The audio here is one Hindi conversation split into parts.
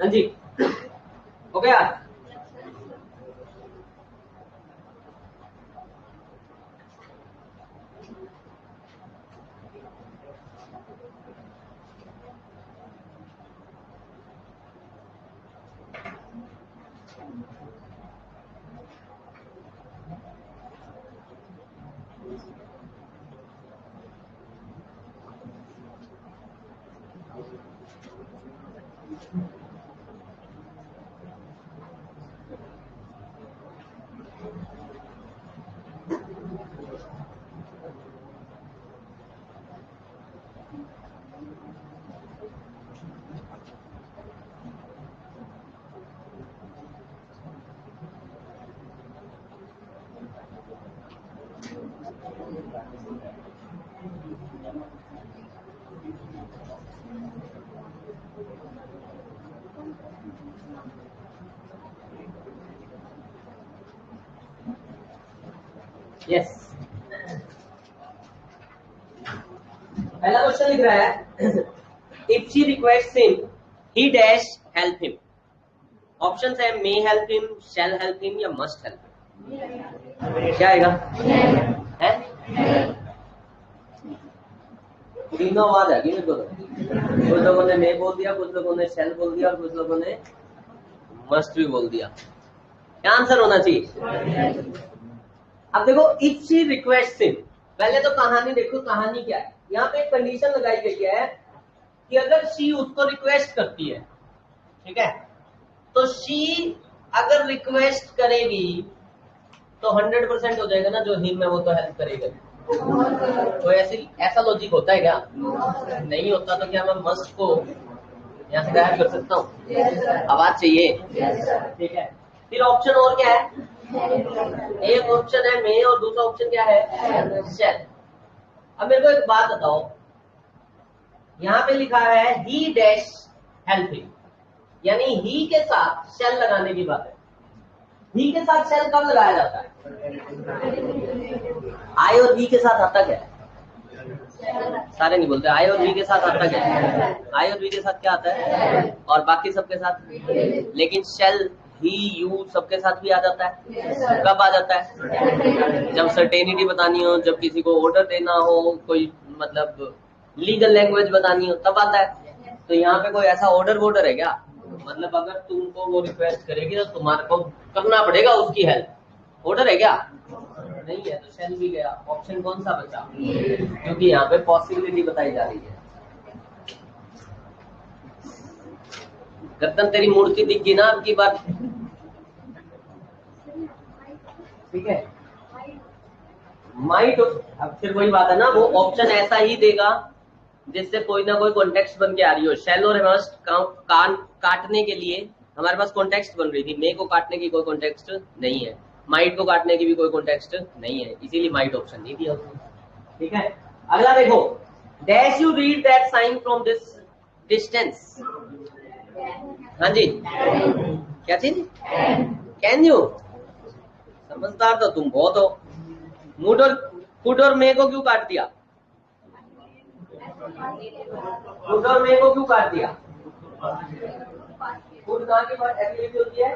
हाँ जी, हो गया। यस, पहला क्वेश्चन लिख रहा है if she request him he dash help him. Option है may help him, shall help him या मस्ट हेल्प हिम। क्या आएगा? है तीनों आवाज आ गई मेरे को। कुछ लोगों ने मे बोल दिया, कुछ लोगों ने शैल बोल दिया और कुछ लोगों ने मस्ट भी बोल दिया। क्या आंसर होना चाहिए? अब देखो इफ शी रिक्वेस्ट हिम, पहले तो कहानी देखो, कहानी क्या है। यहाँ पे एक कंडीशन लगाई गई है कि अगर शी उसको रिक्वेस्ट करती है, ठीक है, तो शी अगर रिक्वेस्ट करेगी तो 100% हो जाएगा ना, जो हिम है वो तो हेल्प करेगा। तो ऐसा लॉजिक होता है क्या? नहीं होता। तो क्या मैं मस्ट को यहाँ से गायब कर सकता हूँ? आवाज चाहिए, ठीक है। फिर ऑप्शन और क्या है? एक ऑप्शन है मे और दूसरा ऑप्शन क्या है? शैल। अब मेरे को एक बात बताओ, यहाँ पे लिखा है ही डैश हेल्प हिम, यानी ही के साथ शैल लगाने की बात है। ही के साथ शैल कब लगाया जाता है? आई और वी के साथ आता क्या है? सारे नहीं बोलते। आई और वी के साथ आता क्या है? आई और वी के साथ क्या आता है? और बाकी सबके साथ? लेकिन शैल ही यू सबके साथ भी आ जाता है। कब आ जाता है? जब सर्टेनिटी बतानी हो, जब किसी को ऑर्डर देना हो, कोई मतलब लीगल लैंग्वेज बतानी हो, तब आता है। तो यहाँ पे कोई ऐसा ऑर्डर है क्या? मतलब अगर तुमको वो रिक्वेस्ट करेगी तो तुम्हारे को करना पड़ेगा उसकी हेल्प। ऑर्डर है क्या? नहीं है, तो शैल भी गया। ऑप्शन कौन सा बचा? क्योंकि यहाँ पे पॉसिबिलिटी बताई जा रही है। गर्दन तेरी मूर्ति दिख गई ना अब की बार, ठीक है। माइट, अब फिर वही बात है ना, वो ऑप्शन ऐसा ही देगा जिससे कोई ना कोई कॉन्टेक्स्ट बन के आ रही हो। शैल और मस्ट काटने के लिए हमारे पास कॉन्टेक्स्ट बन रही थी। मे को काटने की कोई कॉन्टेक्स्ट नहीं है, माइट को काटने की भी कोई कॉन्टेक्स्ट नहीं है, इसीलिए माइट ऑप्शन नहीं दिया उसने, ठीक है। अगला देखो, dash you read that sign from this distance. हाँ जी, क्या चीज? Can you. समझदार तो तुम बहुत हो। फुड और मे को क्यों काट दिया? फुड और मे को क्यों काट दिया? फुड कहाँ की बात एबिलिटी होती है?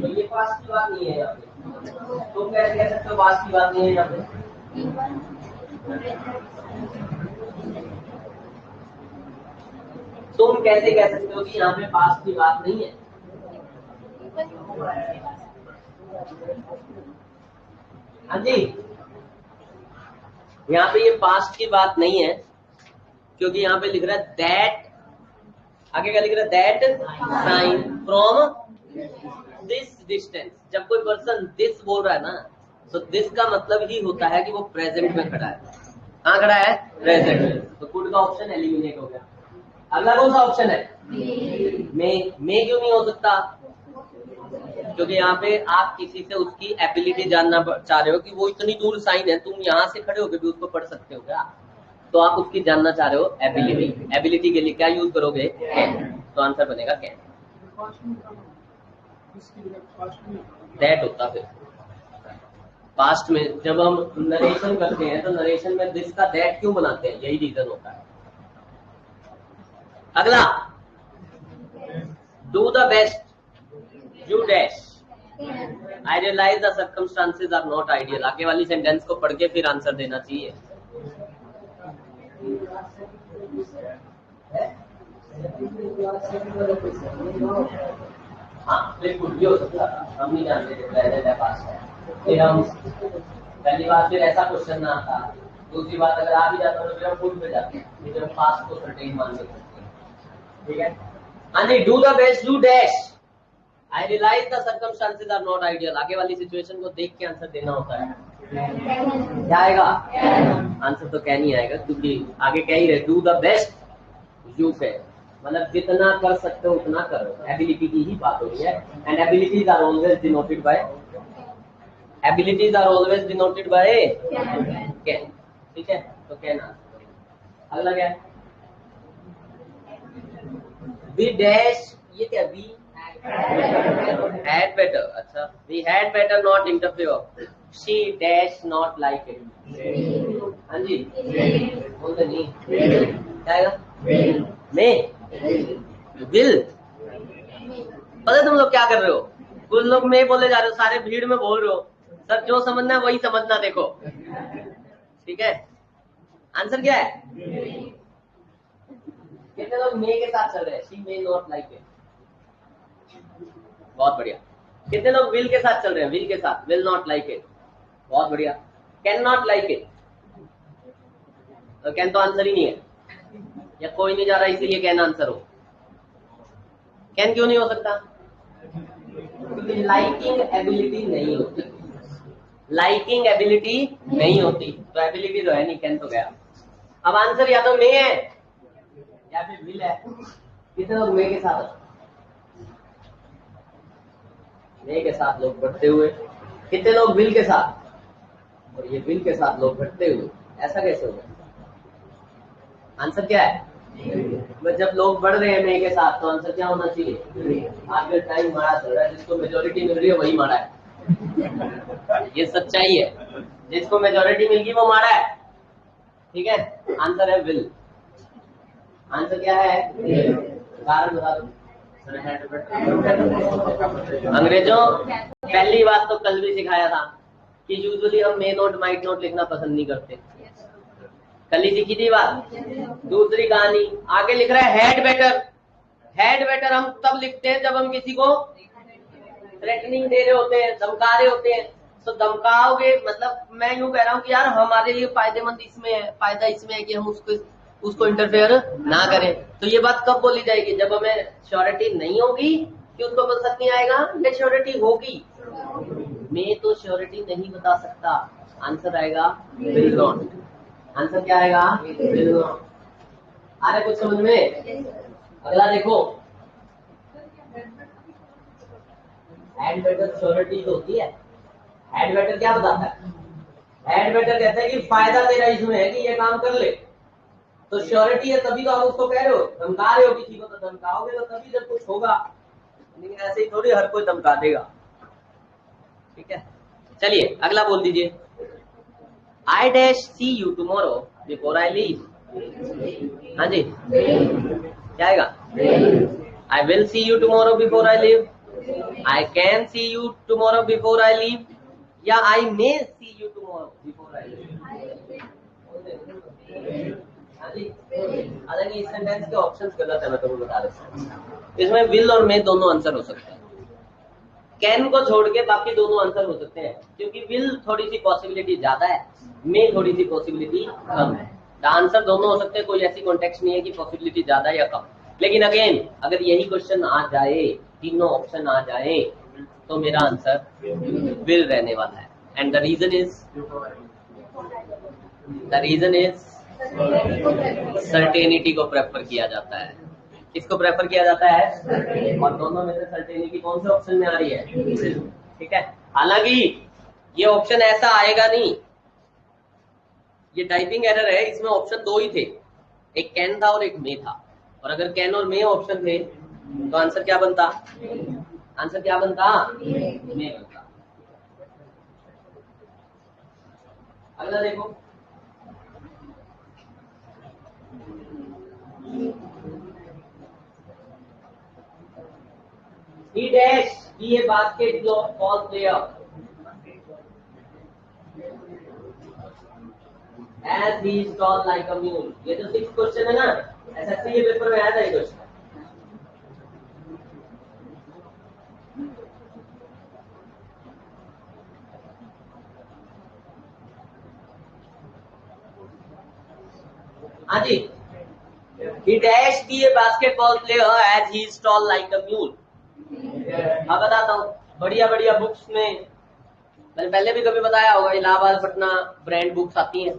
तो ये पास की बात नहीं है यहाँ पे। तुम कैसे कह सकते हो पास की बात नहीं है यहाँ पे? तुम कैसे कह सकते हो कि यहाँ पे पास की बात नहीं है? हाँ जी, यहाँ पे ये पास्ट की बात नहीं है, क्योंकि यहाँ पे लिख रहा है दैट, आगे क्या लिख रहा है? That sign from this distance. जब कोई पर्सन दिस बोल रहा है ना, तो दिस का मतलब ही होता है कि वो प्रेजेंट में खड़ा है। कहाँ खड़ा है? प्रेजेंट में। तो कुड का ऑप्शन एलिमिनेट हो गया। अगला कौन सा ऑप्शन है? मे क्यों नहीं हो सकता? क्योंकि यहाँ पे आप किसी से उसकी एबिलिटी जानना चाह रहे हो कि वो इतनी दूर साइन है, तुम यहाँ से खड़े होकर भी उसको पढ़ सकते हो क्या? तो आप उसकी जानना चाह रहे हो एबिलिटी। एबिलिटी के लिए क्या यूज करोगे? कैन। तो आंसर बनेगा कैन। दैट होता फिर पास्ट में जब हम नरेशन करते हैं तो नरेशन में दिस का दैट क्यों बनाते हैं? यही रीजन होता है। अगला, do the best you dash I realise the circumstances are not ideal. आगे वाली सेंटेंस को पढ़ के फिर आंसर देना चाहिए। हाँ बिल्कुल ये हो सकता है, हम नहीं जानते थे प्रेजेंट है पास्ट है। फिर हम पहली बार फिर ऐसा क्वेश्चन ना आता, दूसरी बात अगर आ भी जाता तो फिर हम फुल पे जाते हैं, फिर हम पास्ट को सर्टेन मान के सकते हैं। ठीक है, हाँ जी, do the best do dash I realise the circumstances are not ideal. आगे वाली सिचुएशन को देख के आंसर देना होता है। क्या आएगा? आंसर तो क्या नहीं आएगा, क्योंकि आगे क्या ही रहे, do the best you can, मतलब जितना कर सकते हो उतना करो। एबिलिटी की ही बात हो रही है, and abilities are always denoted by can. ठीक है, तो कैन आंसर। अगला क्या है? वी डैश, ये क्या? वी had better, अच्छा, we had better not interfere, she dash not like it। हाँ जी, बोलते नहीं क्या आएगा? मैं will। पता है तुम लोग क्या कर रहे हो? कुछ लोग मैं बोले जा रहे हो, सारे भीड़ में बोल रहे हो। सब जो समझना है वही समझना, देखो ठीक है। आंसर क्या है? कितने लोग मे के साथ चल रहे हैं? She may not like it, बहुत बढ़िया। कितने लोग विल के साथ चल रहे हैं? विल के साथ, विल नॉट लाइक इट, बहुत बढ़िया। कैन नॉट लाइक इट, तो कैन तो आंसर ही नहीं है, या कोई नहीं जा रहा इसीलिए कैन आंसर हो। कैन क्यों नहीं हो सकता? क्योंकि लाइकिंग एबिलिटी नहीं होती, लाइकिंग एबिलिटी नहीं होती, तो एबिलिटी तो है नहीं, कैन तो गया। अब आंसर या तो मे है या फिर विल है। कितने लोग मे के साथ? मे के साथ लोग बढ़ते हुए। कितने लोग विल के साथ? और ये विल के साथ लोग बढ़ते हुए, ऐसा कैसे होगा? आंसर क्या है? जब लोग बढ़ रहे हैं मे के साथ, तो आंसर क्या होना चाहिए? आगे टाइम मारा चल रहा है, जिसको मेजोरिटी मिल रही है वही मारा है। ये सच्चाई है, जिसको मेजोरिटी मिल गई वो मारा है। ठीक है, आंसर है विल। आंसर क्या है? कारण बता दो। अंग्रेजों, पहली बात तो कल भी सिखाया था कि यूजुअली हम मे नोट माइट नोट लिखना पसंद नहीं करते, कल ही सीखी थी बात। दूसरी कहानी आगे लिख रहा है हैड बेटर। हैड बेटर हम तब लिखते हैं जब हम किसी को थ्रेटनिंग दे रहे होते हैं, धमका रहे होते हैं। तो धमकाओगे मतलब मैं यूं कह रहा हूं कि यार हमारे लिए फायदेमंद इसमें है, फायदा इसमें है कि हम उसको इंटरफेयर ना करें। तो ये बात कब बोली जाएगी? जब हमें श्योरिटी नहीं होगी कि उसको पसंद नहीं आएगा, या श्योरिटी होगी? मैं तो श्योरिटी नहीं बता सकता। आंसर आएगा विल नॉट। आंसर क्या आएगा? Will not. आ रहा कुछ समझ में? अगला देखो, हैड बेटर श्योरिटी तो होती है। हैड बेटर क्या बताता है? हैड बेटर कहता है कि फायदा तेरा इसमें है कि ये काम कर ले, तो श्योरिटी है तभी तो आप उसको कह रहे हो। धमका रहे हो किसी को, तो धमकाओगे तो तभी जब कुछ होगा, लेकिन ऐसे ही थोड़ी हर कोई धमका देगा। ठीक है, चलिए अगला बोल दीजिए। I dash see you tomorrow before I leave. हाँ जी, क्या आएगा? I will see you tomorrow before I leave, I can see you tomorrow before I leave, या I may see you tomorrow before I leave. हालांकि इस सेंटेंस के ऑप्शंस गलत है, मैं तुम्हें बता देता हूँ। इसमें विल और मे दोनों आंसर हो सकते हैं। कैन को छोड़ के बाकी दोनों आंसर हो सकते हैं, क्योंकि विल थोड़ी सी पॉसिबिलिटी ज्यादा है, मे थोड़ी सी पॉसिबिलिटी कम है। आंसर दोनों हो सकते हैं, कोई ऐसी कॉन्टेक्स्ट नहीं है कि पॉसिबिलिटी ज्यादा या कम। लेकिन अगेन अगर यही क्वेश्चन आ जाए, तीनों ऑप्शन आ जाए, तो मेरा आंसर विल रहने वाला है। And the reason is certainty को प्रेफर किया जाता है। किसको प्रेफर किया जाता है? और दोनों में से सर्टेनिटी कौन से ऑप्शन में आ रही है? ठीक है, हालांकि ये ऑप्शन ऐसा आएगा नहीं, ये टाइपिंग एरर है। इसमें ऑप्शन दो ही थे, एक कैन था और एक मे था। और अगर कैन और मे ऑप्शन थे तो आंसर क्या बनता? आंसर क्या बनता? मे बनता। अगला देखो, He dash be a basketball player as he is tall like a mule. ये जो 6 क्वेश्चन है ना, एसएससी के पेपर में आया था ये क्वेश्चन। हाँ जी, he dash be a basketball player as he is tall like a mule. मैं बताता हूँ, बढ़िया बढ़िया बुक्स में मैंने पहले भी कभी बताया होगा, इलाहाबाद पटना ब्रांड बुक्स आती हैं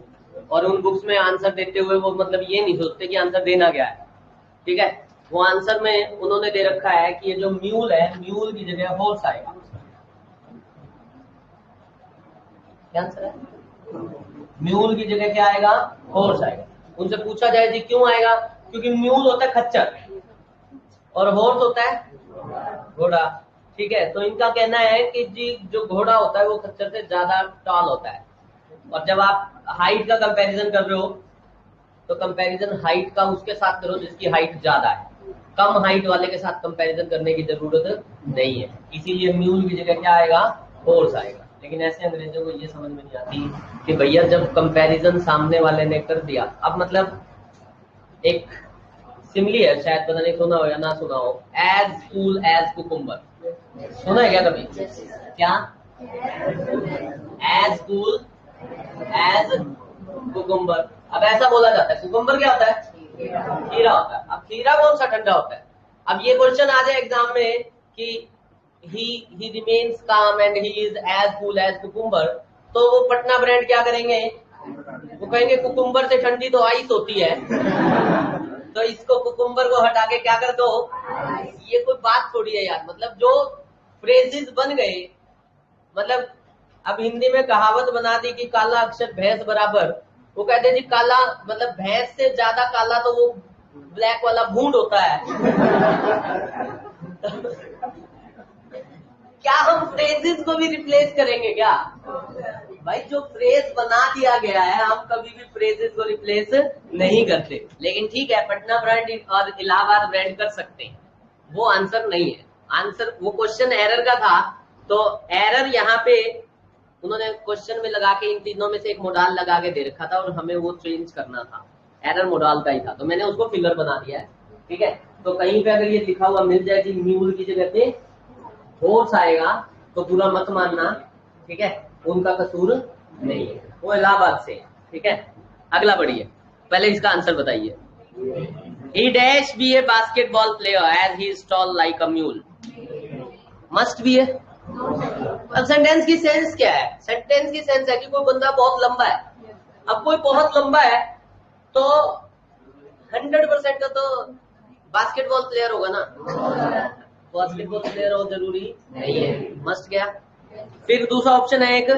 और उन बुक्स में आंसर देते हुए वो मतलब ये नहीं सोचते कि आंसर देना क्या है, ठीक है। वो आंसर में उन्होंने दे रखा है कि ये जो म्यूल है, म्यूल की जगह हॉर्स आएगा। क्या आंसर है? म्यूल की जगह क्या आएगा? हॉर्स आएगा। उनसे पूछा जाए जी क्यों आएगा, क्योंकि म्यूल होता है खच्चर और हॉर्स होता है घोड़ा, ठीक है। तो इनका कहना है कि जी जो घोड़ा होता है वो खच्चर से ज्यादा टॉल होता है, और जब आप हाइट का कंपैरिजन कर रहे हो तो कंपैरिजन हाइट का उसके साथ करो जिसकी हाइट ज्यादा है, कम हाइट वाले के साथ कंपैरिजन करने की जरूरत नहीं है। इसीलिए म्यूल की जगह क्या आएगा? हॉर्स आएगा। लेकिन ऐसे अंग्रेजों को ये समझ में नहीं आती कि भैया जब कंपैरिजन सामने वाले ने कर दिया, अब मतलब एक सिमली है, शायद पता नहीं सुना हो या ना सुना हो, एज कूल एज कुकुम्बर। सुना है क्या कभी? क्या? As cool as cucumber. अब ऐसा बोला जाता है, कुकुम्बर क्या होता है? खीरा होता है। अब खीरा कौन सा ठंडा होता है? अब ये क्वेश्चन आ जाए एग्जाम में कि he remains calm and he is as cool as cucumber, तो वो पटना ब्रांड क्या करेंगे? वो कहेंगे कुकुम्बर से ठंडी तो आइस होती है, तो इसको कुकुम्बर को हटा के क्या कर दो? ये कोई बात थोड़ी है यार। मतलब जो फ्रेजेस बन गए, मतलब अब हिंदी में कहावत बना दी कि काला अक्षर भैंस बराबर। वो कहते हैं जी काला मतलब भैंस से ज्यादा काला तो वो ब्लैक वाला भूंड होता है। क्या हम फ्रेजेस को भी रिप्लेस करेंगे क्या? भाई जो फ्रेज बना दिया गया है हम कभी भी फ्रेजेस को रिप्लेस नहीं करते। लेकिन ठीक है, पटना ब्रांड और इलाहाबाद ब्रांड कर सकते हैं, वो आंसर नहीं है। आंसर वो क्वेश्चन एरर का था, तो एरर यहाँ पे उन्होंने क्वेश्चन में लगा के इन तीनों में से एक मोडाल लगा के दे रखा था और हमें वो चेंज करना था। एरर मोडाल का ही था, तो मैंने उसको फिगर बना दिया है, ठीक है। तो कहीं पे अगर ये लिखा हुआ मिल जाए कि म्यूल की जगह पे हॉर्स आएगा तो पूरा मत मानना, ठीक है, उनका कसूर नहीं है, वो इलाहाबाद से, ठीक है। अगला बढ़िए, पहले इसका आंसर बताइए। He dash be a basketball player as he is tall like a mule. Must be है। अब सेंटेंस की सेंस क्या है? सेंटेंस की सेंस है कि कोई बंदा बहुत लंबा है। अब कोई बहुत लंबा है तो 100% का तो बास्केटबॉल प्लेयर होगा ना, बास्केटबॉल प्लेयर हो जरूरी नहीं है। मस्ट क्या? फिर दूसरा ऑप्शन है एक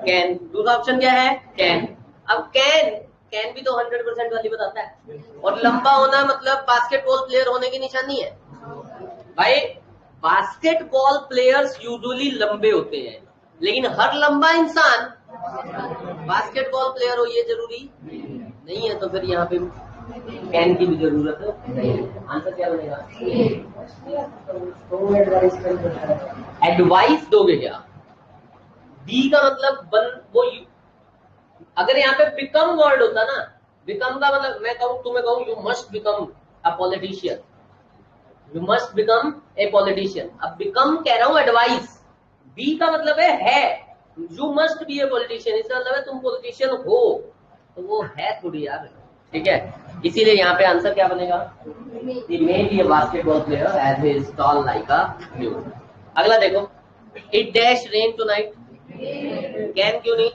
कैन, दूसरा ऑप्शन क्या है? कैन। अब कैन भी तो 100% वाली बताता है, और लंबा होना मतलब बास्केटबॉल प्लेयर होने की निशानी है। भाई बास्केटबॉल प्लेयर्स यूजुअली लंबे होते हैं, लेकिन हर लंबा इंसान बास्केटबॉल प्लेयर हो ये जरूरी नहीं है। तो फिर यहाँ पे कैन की भी जरूरत नहीं है। आंसर क्या बनेगा? एडवाइस दोगे क्या? बी का मतलब वो अगर यहाँ पे बिकम वर्ड होता ना, बिकम का मतलब मैं कहूँ, तुम्हें कहूँ you must become a politician, you must become a politician. अब बिकम कह रहा हूँ एडवाइस, बी का मतलब है you must be a politician, इसका मतलब है तुम पॉलिटिशियन हो, तो वो है थोड़ी यार, ठीक है। इसीलिए यहाँ पे आंसर क्या बनेगा? He may be a basketball player as he is tall like a mule. अगला देखो, it dash rain tonight. Can क्यों नहीं?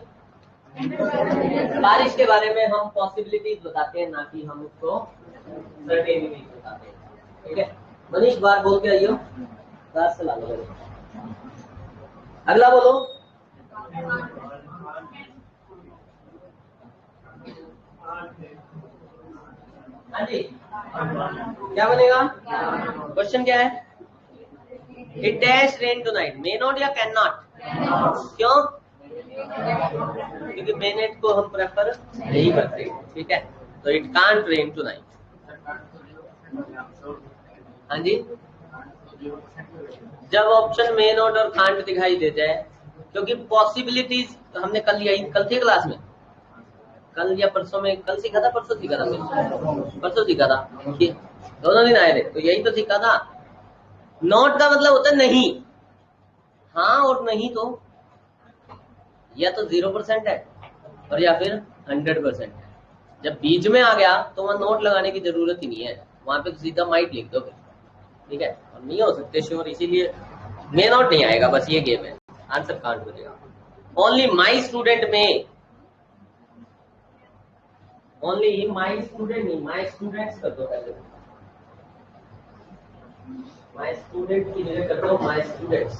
बारिश के बारे में हम पॉसिबिलिटीज बताते हैं, ना कि हम उसको सर्टेनिटी बताते हैं, ठीक है। मनीष बार बोल के आइयो, क्लास चला लो। अगला बोलो। हाँ जी, क्या बनेगा? क्वेश्चन क्या है? It dash rain tonight, may not या कैन नॉट? क्यों? क्योंकि मे नॉट को हम प्रेफर नहीं करते, ठीक है। तो इट कांट रेन टुनाइट। हाँ जी, जब ऑप्शन मे नॉट और कांट दिखाई दे जाए, क्योंकि पॉसिबिलिटीज हमने कल लिया, कल थी क्लास में, कल या परसों में, कल सीखा था परसों सीखा था, परसों सीखा था, दोनों दिन आए थे, तो यही तो सीखा था। नॉट का मतलब होता है नहीं, हाँ और नहीं तो या तो 0% है और या फिर 100% है। जब बीच में आ गया तो वहां नोट लगाने की जरूरत ही नहीं है, वहां पे सीधा माइट लिख दो, ठीक है। और नहीं हो सकते श्योर, इसीलिए मे नॉट नहीं आएगा, बस ये गेम है, आंसर कांट बनेगा। ओनली माई स्टूडेंट में, ओनली माई स्टूडेंट नहीं, माई स्टूडेंट्स कर दो पहले, माई स्टूडेंट की जगह कर दो my students.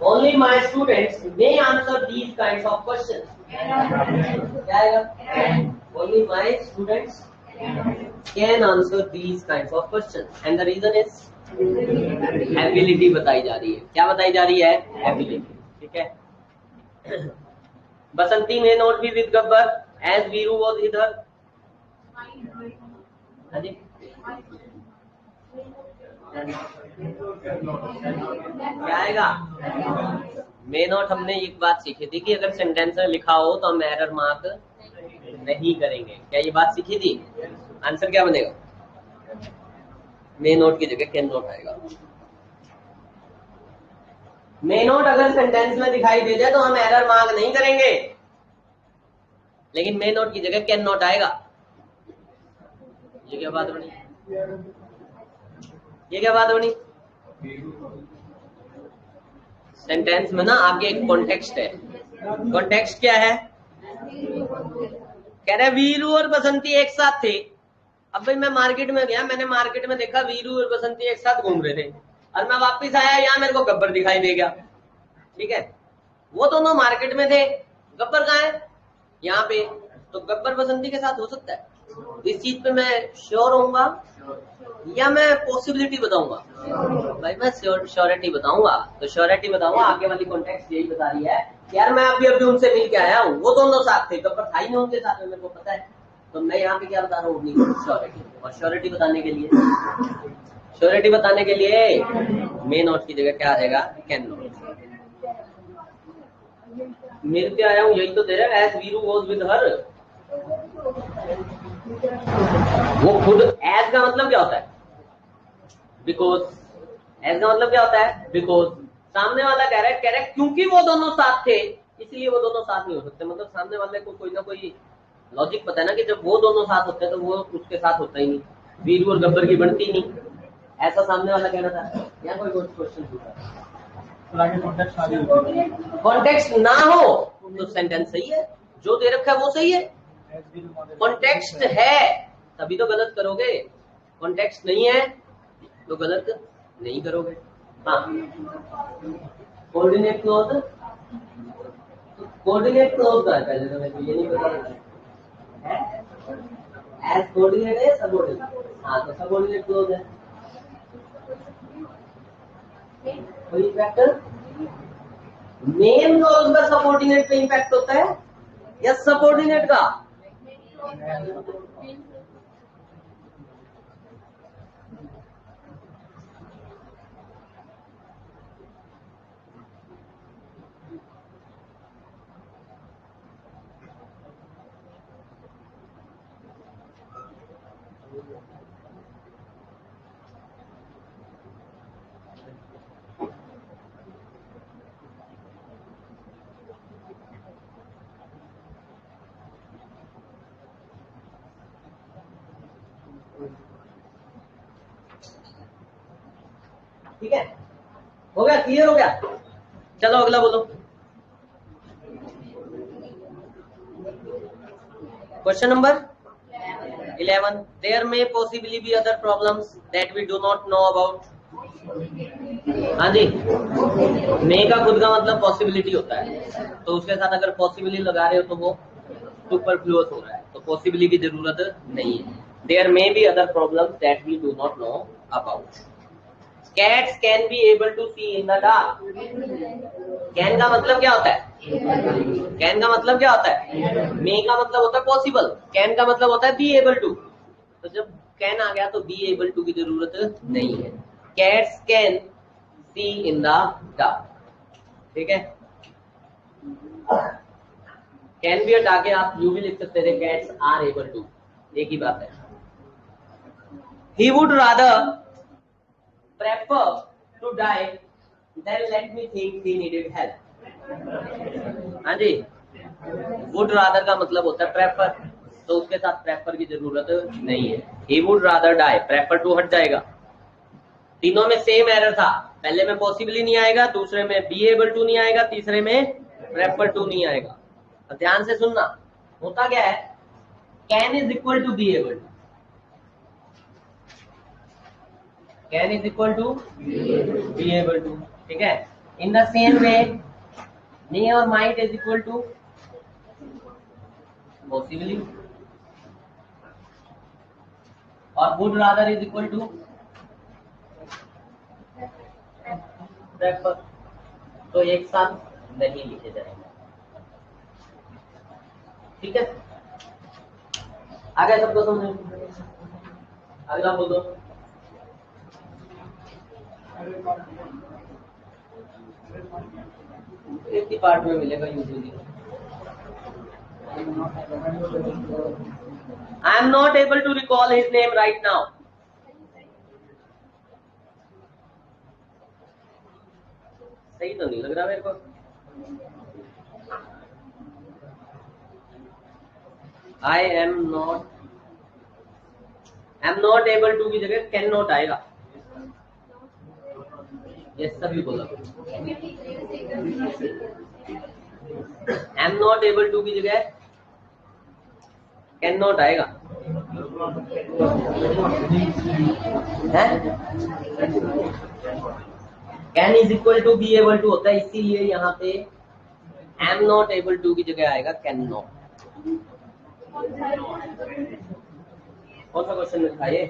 Only my students may answer these kinds of questions. क्या आएगा? Only my students can answer these kinds of questions. And the reason is ability बताई जा रही है। क्या बताई जा रही है? Ability. ठीक है। बसंती may not be with Gabbar as Viru was with her. हाँ जी। क्या आएगा? मे नॉट हमने एक बात सीखी थी कि अगर सेंटेंस में लिखा हो तो हम एरर मार्क नहीं करेंगे, क्या ये बात सीखी थी? आंसर क्या बनेगा? मे नॉट की जगह कैन नॉट आएगा। मे नॉट अगर सेंटेंस में दिखाई दे जाए तो हम एरर मार्क नहीं करेंगे, लेकिन मे नॉट की जगह कैन नॉट आएगा। ये क्या बात बनी? ये क्या बात बनी? सेंटेंस में ना आगे एक कॉन्टेक्स्ट है। कॉन्टेक्स्ट क्या है? कह रहे वीरू और बसंती एक साथ थे। अब भाई मैं मार्केट में गया, मैंने मार्केट में देखा वीरू और बसंती एक साथ घूम रहे थे, और मैं वापस आया, यहाँ मेरे को गब्बर दिखाई दे गया, ठीक है। वो दोनों मार्केट में थे, गब्बर कहाँ है? यहाँ पे। तो गब्बर बसंती के साथ हो सकता है? इस चीज पे मैं श्योर होऊंगा या मैं पॉसिबिलिटी बताऊंगा? भाई मैं श्योरिटी बताऊंगा। तो श्योरिटी बताऊंगा, आगे वाली कॉन्टेक्स्ट यही बता रही है यार मैं अभी उनसे मिल के आया हूँ, वो दोनों साथ थे, गब्बर था ही नहीं उनके साथ में, मेरे को पता है। तो मैं यहाँ पे क्या बता रहा हूँ? श्योरिटी। और श्योरिटी बताने के लिए मे नॉट की जगह क्या आ जाएगा? Can not. मिल के आया हूँ यही तो दे रहा है, as Veeru was with her. वो खुद, एज का मतलब क्या होता है? बिकॉज। एज का मतलब क्या होता है? बिकॉज। सामने वाला कह रहा है क्योंकि वो दोनों साथ थे इसलिए वो दोनों साथ नहीं हो सकते। मतलब सामने वाले को कोई ना कोई लॉजिक पता है ना कि जब वो दोनों साथ होते हैं तो वो उसके साथ होता ही नहीं, वीरू और गब्बर की बनती नहीं, ऐसा सामने वाला कहना था। या कोई क्वेश्चन पूछा? कॉन्टेक्स्ट ना हो तो सेंटेंस सही है, जो दे रखा है वो सही है। कॉन्टेक्स्ट है तभी तो गलत करोगे, कॉन्टेक्स्ट नहीं है तो गलत नहीं करोगे। हाँ, कोऑर्डिनेट क्लॉज, कोऑर्डिनेट क्लॉज का है पहले तो मेरे को ये नहीं पता है, एज कोऑर्डिनेट है सबऑर्डिनेट। हाँ तो सबऑर्डिनेट क्लॉज है। कोई इम्पैक्ट मेन क्लॉज का सबऑर्डिनेट पे इम्पैक्ट होता है या सबऑर्डिनेट का? ठीक है, हो गया? क्लियर हो गया? चलो अगला बोलो। Question number 11. There may possibly be other problems that we do not know about. हाँ जी, मे का खुद का मतलब पॉसिबिलिटी होता है, तो उसके साथ अगर पॉसिबिलिटी लगा रहे हो तो वो सुपरफ्लुअस हो रहा है, तो पॉसिबिलिटी की जरूरत नहीं है। There may be other problems that we do not know about. Cats can be able to see in the dark. Can का मतलब क्या होता है? Can का मतलब क्या होता है? May का मतलब होता है पॉसिबल, can का मतलब होता है be able to। तो जब कैन आ गया तो बी एबल टू की जरूरत नहीं है। Cats can see in the dark, ठीक है। कैन भी हटा के आप यू भी लिख सकते थे, कैट्स आर एबल टू, एक ही बात है। He would rather prefer to die than let me think he needed help. हाँ जी, वुड रादर का मतलब होता है प्रेफर, तो उसके साथ प्रेफर की जरूरत नहीं है। He would rather die, prefer to हट जाएगा। तीनों में सेम एरर था, पहले में पॉसिबली नहीं आएगा, दूसरे में बी एबल टू नहीं आएगा, तीसरे में प्रेफर टू नहीं आएगा। तो ध्यान से सुनना, होता क्या है, can is equal to be able to, can is equal to be able to, ठीक है। In the same way may और might is equal to possibly, और would rather is equal to prefer. तो एक साथ नहीं लिखे जाएंगे, ठीक है। आगे सबको समझो, अगला बोलो। एक ही पार्ट में मिलेगा usually. I am not able to recall his name right now. सही तो नहीं लग रहा मेरे को। I am not able to की जगह कैन नॉट आएगा। ये सभी बोला। एम नॉट एबल टू की जगह कैन नॉट आएगा, है? Can is equal to be able to होता है, इसीलिए यहाँ पे एम नॉट एबल टू की जगह आएगा कैन नॉट। कौन सा क्वेश्चन लिखा है?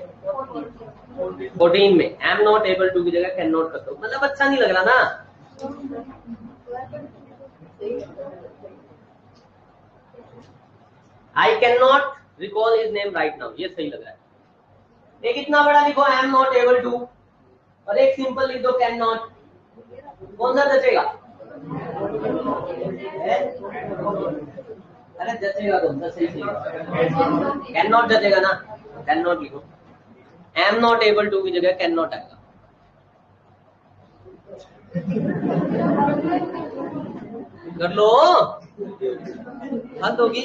14 में एम नॉट एबल टू की जगह कैन नॉट कर दो, मतलब अच्छा नहीं लग रहा ना। I can not recall his name right now, ये सही लग रहा है। एक इतना बड़ा लिखो एम नॉट एबल टू, और एक सिंपल लिख दो कैन नॉट, कौन सा जचेगा? अरे जचेगा कौन सा? सही कैन नॉट जचेगा ना, कैन नॉट लिखो। एम नॉट एबल टू की जगह कैन नॉट आएगा। कर लो, हद होगी।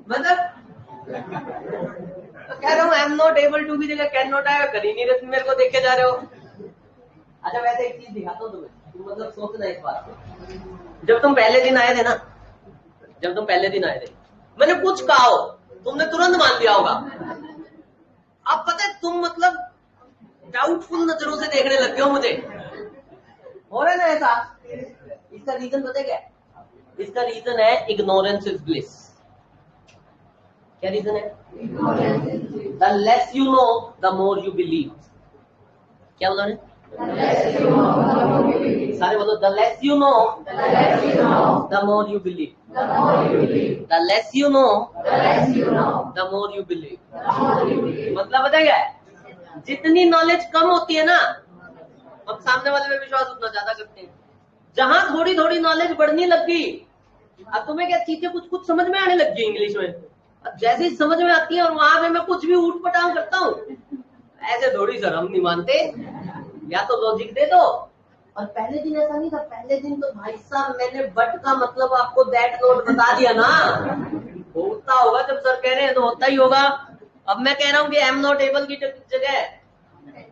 मतलब तो कह रहा हूँ एम नॉट एबल टू की जगह कैन नॉट आएगा, कर ही नहीं रहे, मेरे को देख के जा रहे हो। अच्छा वैसे एक चीज दिखाता हूँ तुम्हें, तुम मतलब सोचना इस बात को। जब तुम पहले दिन आए थे ना, मैंने कुछ कहा हो, तुमने तुरंत मान लिया होगा। अब पता है तुम मतलब डाउटफुल नजरों से देखने लग गए हो मुझे, हो रहा है ना ऐसा? इसका रीजन पता है क्या? इसका रीजन है इग्नोरेंस इज ब्लिस। क्या रीजन है? The less you know the more you believe. क्या बोला ने? सारे बोलो, the less you know the more you believe, the less you know the more you believe. मतलब पता क्या है, जितनी नॉलेज कम होती है ना, हम सामने वाले में विश्वास उतना ज्यादा करते हैं। जहां थोड़ी थोड़ी नॉलेज बढ़ने लग गई, अब तुम्हें क्या चीजें कुछ कुछ समझ में आने लग गई इंग्लिश में, अब जैसे ही समझ में आती है और वहां पे मैं कुछ भी ऊट पटांग करता हूँ, ऐसे थोड़ी सर हम नहीं मानते, या तो लॉजिक दे दो। और पहले दिन ऐसा नहीं था, पहले दिन तो भाई साहब मैंने बट का मतलब आपको दैट नोट बता दिया ना। होता होगा जब सर कह रहे हैं तो होता ही होगा। अब मैं कह रहा हूँ कि एम नॉट एबल की जगह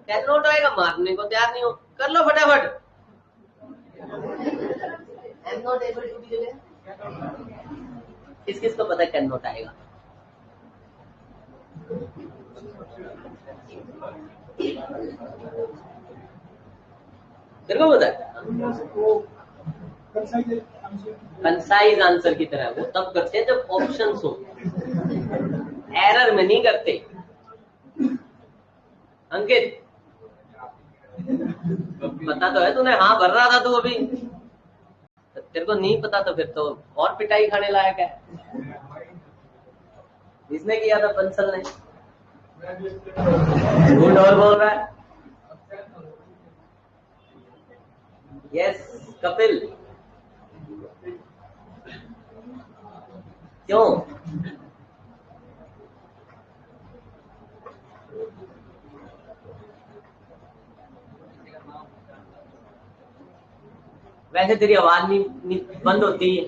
कैन नॉट आएगा, मारने को तैयार नहीं हो, कर लो फटाफट। एम नॉट एबल टू की जगह किस किस को पता है कैन नॉट आएगा? तेरे को पता है? कंसाइज आंसर की तरह वो तब करते हैं जब ऑप्शंस हो, एरर में नहीं करते। अंकित पता तो है, तूने हाँ भर रहा था तू अभी, तेरे को नहीं पता तो फिर तो और पिटाई खाने लायक है। इसने किया था बंसल ने। झूठ और बोल रहा है। यस कपिल, क्यों? वैसे तेरी आवाज नहीं बंद होती है,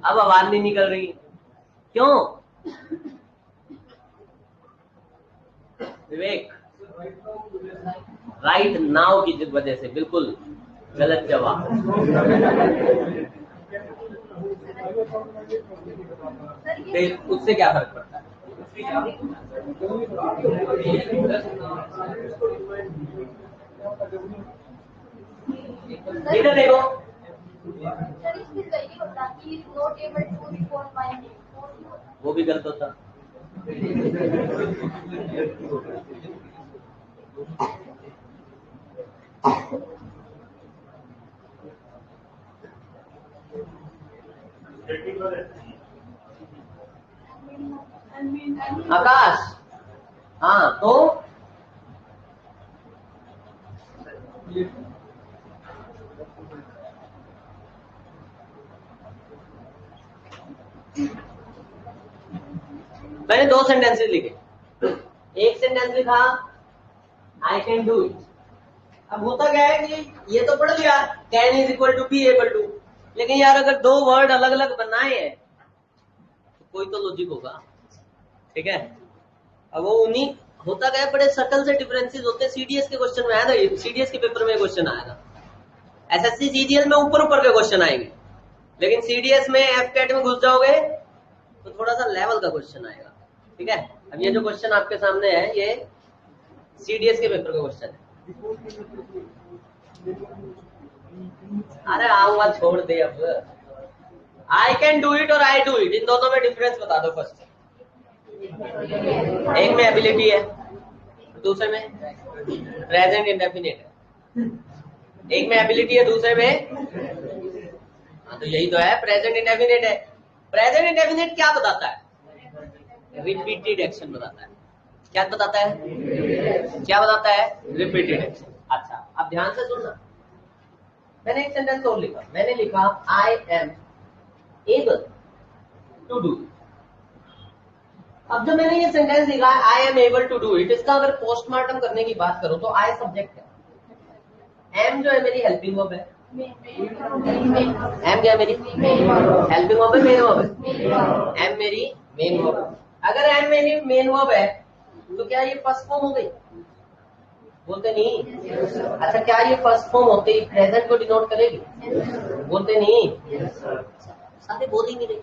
अब आवाज नहीं निकल रही, क्यों? विवेक, राइट नाउ की वजह से। बिल्कुल गलत जवाब। उससे क्या फर्क पड़ता है? इधर देखो, वो भी गलत होता। आकाश, हाँ तो मैंने 2 सेंटेंसेस लिखे। एक सेंटेंस लिखा आई कैन डू इट। अब होता क्या है कि ये तो पढ़ लिया can is equal to be able to, लेकिन यार अगर 2 वर्ड अलग अलग बनाए हैं तो कोई तो लॉजिक होगा, ठीक है? अब वो उन्हीं होता क्या है, बड़े सटल से डिफरेंसेस होते हैं। सीडीएस के क्वेश्चन में आया था, सीडीएस के पेपर में क्वेश्चन आया था। एसएससी सीजीएल में ऊपर ऊपर के क्वेश्चन आएंगे, लेकिन सीडीएस में एफकेट में घुस जाओगे तो थोड़ा सा लेवल का क्वेश्चन आएगा, ठीक है? अब ये जो क्वेश्चन आपके सामने है ये सीडीएस के पेपर का क्वेश्चन है। अरे आऊंगा, छोड़ दे अब। आई कैन डू इट और आई डू इट, इन दोनों में डिफरेंस बता दो फर्स्ट। एक में एबिलिटी है, दूसरे में प्रेजेंट इंडेफिनिट है। एक में एबिलिटी है, दूसरे में, हाँ तो यही तो है, प्रेजेंट इंडेफिनिट है। प्रेजेंट इंडेफिनिट क्या बताता है? रिपीटेड एक्शन बताता है। क्या बताता है? क्या बताता है? Repeated action. अच्छा अब ध्यान से सुनना, मैंने एक सेंटेंस और लिखा। मैंने लिखा I am able to do. अब जब मैंने ये सेंटेंस लिखा I am able to do it, इसका अगर पोस्टमार्टम करने की बात करो तो आई सब्जेक्ट है, एम जो है मेरी हेल्पिंग वर्ब है। एम क्या है मेरी? हेल्पिंग वर्ब है, मेन वर्ब है? एम मेरी मेन वर्ब। अगर एम मेरी मेन वर्ब है तो क्या ये फर्स्ट फॉर्म हो गई? बोलते नहीं। अच्छा क्या ये फर्स्ट फॉर्म होते ही प्रेजेंट को डिनोट करेगी? बोलते नहीं। सारे बोल ही नहीं रहे।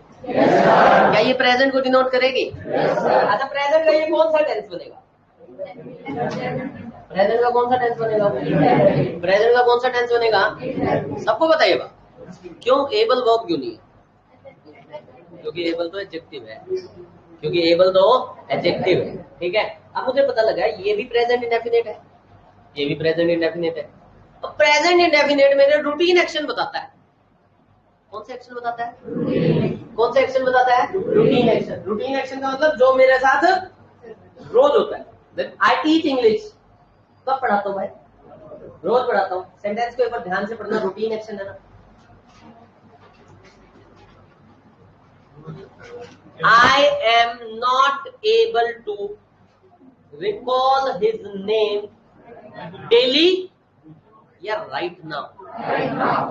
क्या ये प्रेजेंट को डिनोट करेगी? अच्छा प्रेजेंट का ये कौन सा टेंस बनेगा? प्रेजेंट का कौन सा टेंस बनेगा? प्रेजेंट का कौन सा टेंस बनेगा? सबको बताइएगा। क्यों एबल वर्ब क्यों नहीं है? क्योंकि एबल तो एडजेक्टिव है, क्योंकि एबल तो एडजेक्टिव है, ठीक है? अब मुझे पता लगा ये भी प्रेजेंट इंडेफिनिट है, ये भी प्रेजेंट इंडेफिनिट है। अब प्रेजेंट इंडेफिनिट मेरे रूटीन एक्शन बताता है। कौन सा एक्शन बताता है? कौन सा एक्शन बताता है? Routine action. रूटीन एक्शन का मतलब जो मेरे साथ रोज होता है। आई टीच इंग्लिश, कब पढ़ाता हूँ भाई? रोज पढ़ाता हूँ। सेंटेंस को एक बार ध्यान से पढ़ना, रूटीन एक्शन है ना। I am not able to recall his name daily या right now?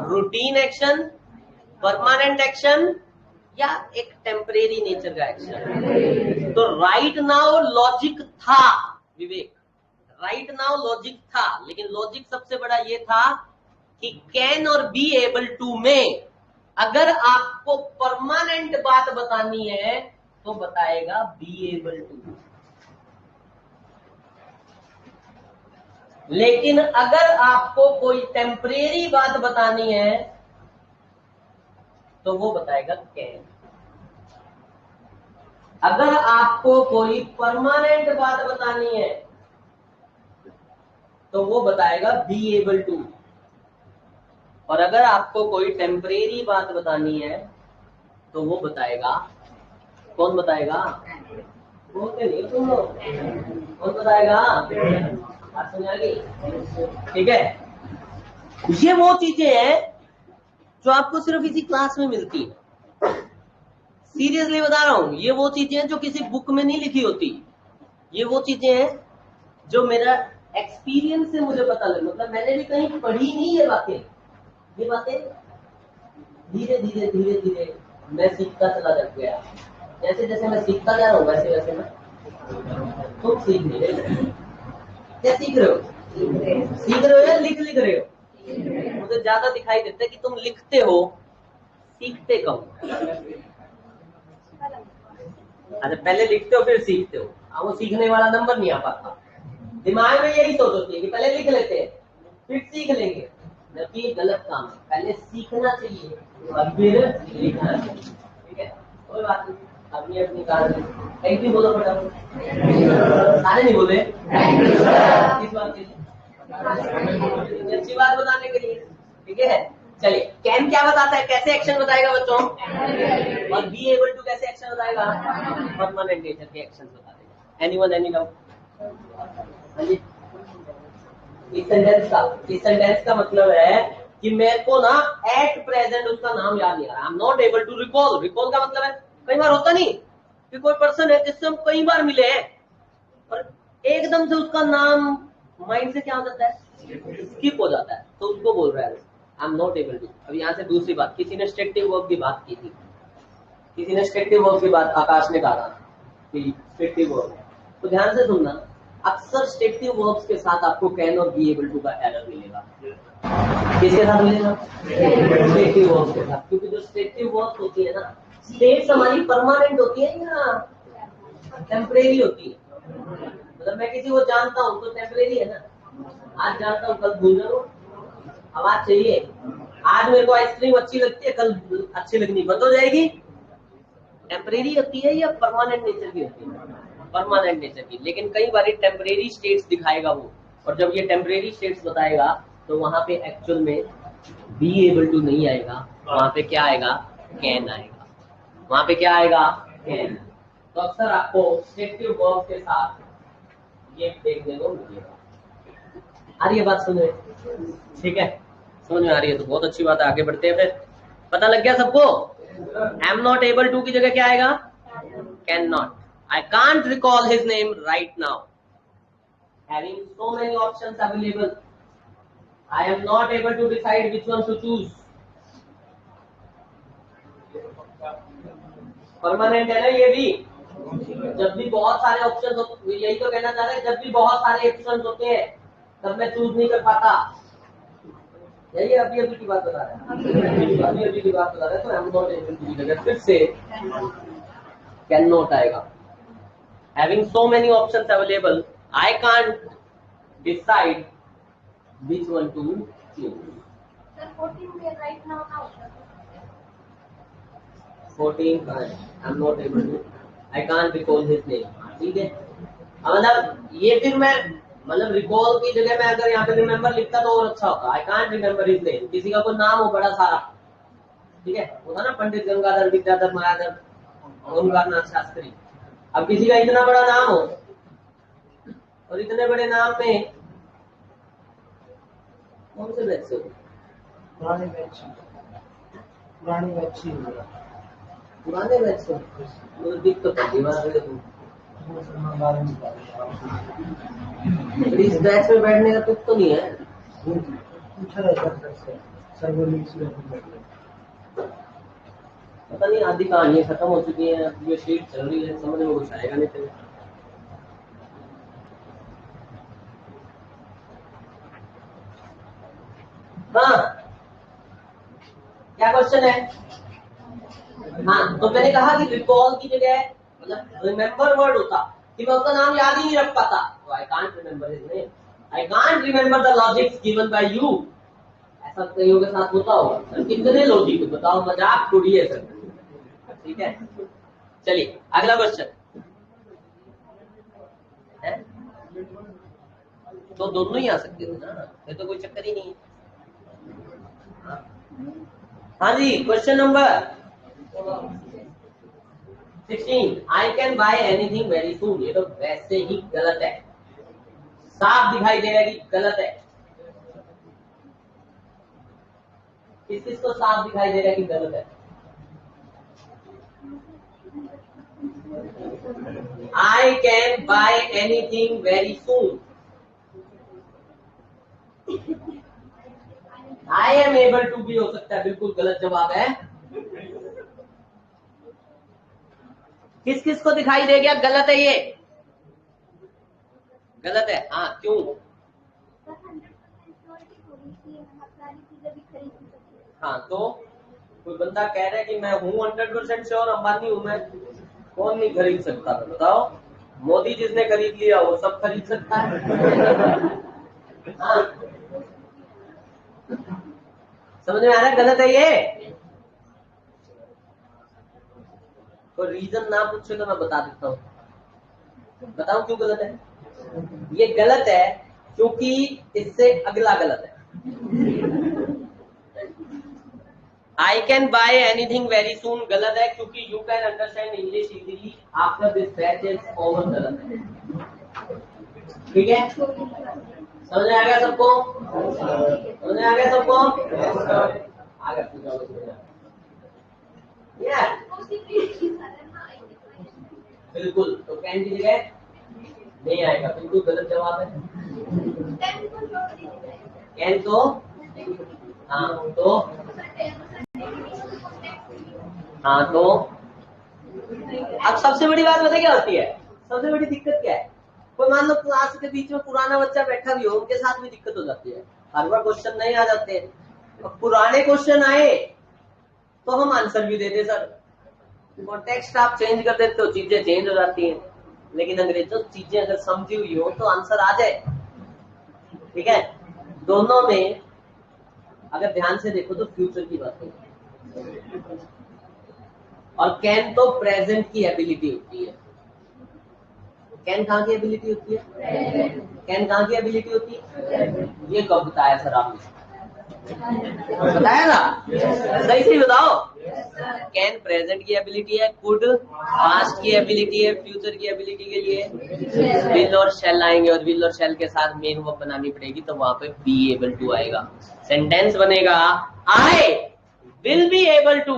Routine action, permanent action या एक टेम्परेरी नेचर का एक्शन? तो राइट नाउ लॉजिक था विवेक, राइट नाउ लॉजिक था, लेकिन लॉजिक सबसे बड़ा ये था कि कैन और बी एबल टू में अगर आपको परमानेंट बात बतानी है तो बताएगा बी एबल टू, लेकिन अगर आपको कोई टेम्परेरी बात बतानी है तो वो बताएगा कैन। अगर आपको कोई परमानेंट बात बतानी है तो वो बताएगा बी एबल टू, और अगर आपको कोई टेम्परेरी बात बतानी है तो वो बताएगा, कौन बताएगा? बोलते नहीं हो तुम लोग, कौन बताएगा? बात समझ आ गई? ठीक है, ये वो चीजें हैं जो आपको सिर्फ इसी क्लास में मिलती है। सीरियसली बता रहा हूं, ये वो चीजें हैं जो किसी बुक में नहीं लिखी होती। ये वो चीजें हैं जो मेरा एक्सपीरियंस से मुझे पता लगा, मतलब मैंने भी कहीं पढ़ी नहीं ये बातें धीरे धीरे धीरे धीरे मैं सीखता चला जा गया। जैसे जैसे मैं सीखता जा रहा हूँ वैसे वैसे मैं, तुम सीख नहीं रहे। क्या सीख रहे हो या लिख रहे हो? मुझे ज्यादा दिखाई देता है कि तुम लिखते हो, सीखते कम। अच्छा, पहले लिखते हो फिर सीखते हो, अब वो सीखने वाला नंबर नहीं आ पाता। दिमाग में यही सोच होती है कि पहले लिख लेते हैं फिर सीख लेंगे, जबकि ये गलत काम है। पहले सीखना चाहिए और फिर लिखना चाहिए। ठीक है, कोई बात नहीं, अपनी अपनी कहानी। थैंक यू बोलो फटाफट, सारे नहीं बोले किस बात के लिए? अच्छी बात बताने के लिए। ठीक है, चलिए, कैन क्या बताता है, कैसे एक्शन बताएगा बच्चों? और बी एबल टू कैसे एक्शन बताएगा? परमानेंट नेचर के एक्शन बता देगा। Anyone, any doubt? इस सेंटेंस का मतलब है कि मेरे को ना एट प्रेजेंट उसका नाम याद नहीं आ रहा। I am not able to recall. Recall का मतलब है, कई बार होता नहीं कि कोई पर्सन है जिससे हम कई बार मिले हैं और एकदम से उसका नाम माइंड से क्या हो जाता है, स्किप हो जाता है, तो उसको बोल रहा है I am not able to. अब यहाँ से दूसरी बात, किसी ने स्ट्रक्टिव वर्ब की बात की थी, किसी ने स्ट्रक्टिव वर्ब की बात आकाश ने कहा कि स्ट्रक्टिव वर्ब, तो ध्यान से सुनना। अक्सर स्ट्रक्टिव वर्ब्स के साथ आपको कैन और बी एबल टू का एरर मिलेगा। किसके साथ मिलेगा? स्ट्रक्टिव वर्ब्स के साथ, क्योंकि जो स्ट्रक्टिव वर्ब्स होती है ना, स्टेट्स हमारी परमानेंट होती है या टेम्परेरी होती है? मतलब मैं किसी को जानता हूँ तो टेम्परेरी है ना, आज जानता हूँ कल भूल जाऊँ। अब आज चाहिए, आज मेरे को आइसक्रीम अच्छी लगती है, कल अच्छी लगनी बंद हो जाएगी। टेम्परेरी होती है या परमानेंट नेचर की होती है? परमानेंट नेचर की। लेकिन कई बार टेम्परेरी स्टेट्स दिखाएगा वो, और जब ये टेम्परेरी स्टेट्स बताएगा तो वहां पे एक्चुअल में बी एबल टू नहीं आएगा, वहां पे क्या आएगा? कैन आएगा। वहां पे क्या आएगा? कैन। तो अक्सर आपको स्ट्रक्टिव वर्ब के साथ ये देखने को मिलेगा। आ रही है बात समझ में? ठीक है, समझ में आ रही है तो बहुत अच्छी बात है। आगे बढ़ते हैं फिर। पता लग गया सबको? I am not able to की जगह क्या आएगा? Can not. I can't recall his name right now. Having so many options available, I am not able to decide which one to choose. Permanent है ना ये भी। जब भी बहुत सारे ऑप्शन होते, यही तो कहना चाह रहे हैं, जब भी बहुत सारे ऑप्शन होते हैं तब मैं चूज नहीं कर पाता। यही अभी अभी की बात बता रहे हैं, अभी अभी की बात बता रहे हैं। तो I am not able to की जगह फिर से कैन नॉट आएगा। Having so many options available, I can't decide which one to choose. 14 I am not able to, I can't recall his name. ठीक है, मतलब ये फिर मैं, मतलब रिकॉल की जगह मैं अगर यहाँ पे रिमेम्बर लिखता तो और अच्छा होता। I can't remember his name. किसी का कोई नाम हो बड़ा सारा, ठीक है, होता ना पंडित गंगाधर विद्याधर महाराज ओमकारनाथ शास्त्री। अब किसी का इतना बड़ा नाम हो और इतने बड़े नाम में कौन से बैच से हो? पुराने बैच से मुझे दिख तो पड़ी इस बैच में बैठने का तुक तो नहीं है। पता नहीं, आधी कहानियां खत्म हो चुकी हैं, अब ये शीट चल रही है, समझ में कुछ आएगा नहीं तेरे। हाँ, क्या क्वेश्चन है? हाँ, तो मैंने कहा कि रिकॉल की जगह मतलब रिमेम्बर वर्ड होता कि मैं उसका नाम याद ही नहीं रख पाता, तो I can't remember his name, I can't remember the logics given by you. ऐसा कईयों के साथ होता होगा। कितने लॉजिक बताओ, मजाक थोड़ी है सर। ठीक है, चलिए अगला क्वेश्चन है। तो दोनों ही आ सकते थे ना, ये तो कोई चक्कर ही नहीं। हाँ जी, question number 16 I can buy anything very soon. ये तो वैसे ही गलत है, साफ दिखाई दे रहा है कि गलत है। किस किस को साफ दिखाई दे रहा है कि गलत है? I can buy anything very soon. I am able to भी हो सकता है, बिल्कुल गलत जवाब है। किस किस को दिखाई दे गया गलत है? ये गलत है। हाँ, क्यों? हाँ, तो कोई बंदा कह रहा है कि मैं हूँ 100% श्योर, अंबानी हूं मैं, कौन नहीं खरीद सकता था बताओ? मोदी जिसने खरीद लिया वो सब खरीद सकता है। हाँ। समझ में आ रहा है गलत है ये? कोई रीजन ना पूछे तो मैं बता देता हूँ। बताऊं क्यों गलत है? ये गलत है क्योंकि इससे अगला गलत है। I can buy anything very सून गलत है क्योंकि you can understand English easily after this batch is over गलत है। ठीक है, समझ में आ गया सबको? समझ में आ गया सबको? आगे बिल्कुल, तो कैन की जगह नहीं आएगा, बिल्कुल गलत जवाब है। कैन तो हाँ, तो हाँ, तो अब सबसे बड़ी बात पता क्या होती है? सबसे बड़ी दिक्कत क्या है? कोई मान लो क्लास के बीच में पुराना बच्चा बैठा भी हो, उनके साथ भी दिक्कत हो जाती है। हर बार क्वेश्चन नहीं आ जाते। अब पुराने क्वेश्चन आए तो हम आंसर भी देते सर, कॉन्टेक्स्ट आप चेंज कर देते हो, चीजें चेंज हो जाती हैं। लेकिन अंग्रेजों चीजें अगर समझी हुई हो तो आंसर आ जाए। ठीक है, दोनों में अगर ध्यान से देखो तो फ्यूचर की बात है, और कैन तो प्रेजेंट की एबिलिटी होती है। कैन कहाँ की एबिलिटी होती है? कैन कहाँ की एबिलिटी होती है? ये कब बताया सर आपने? बताया ना? सही से बताओ। कैन प्रेजेंट की एबिलिटी है, कुड पास्ट की एबिलिटी है, फ्यूचर की एबिलिटी के लिए विल और शेल आएंगे, और विल और शेल के साथ मेन वर्ब बनानी पड़ेगी, तो वहां पे बी एबल टू आएगा। सेंटेंस बनेगा I will be able to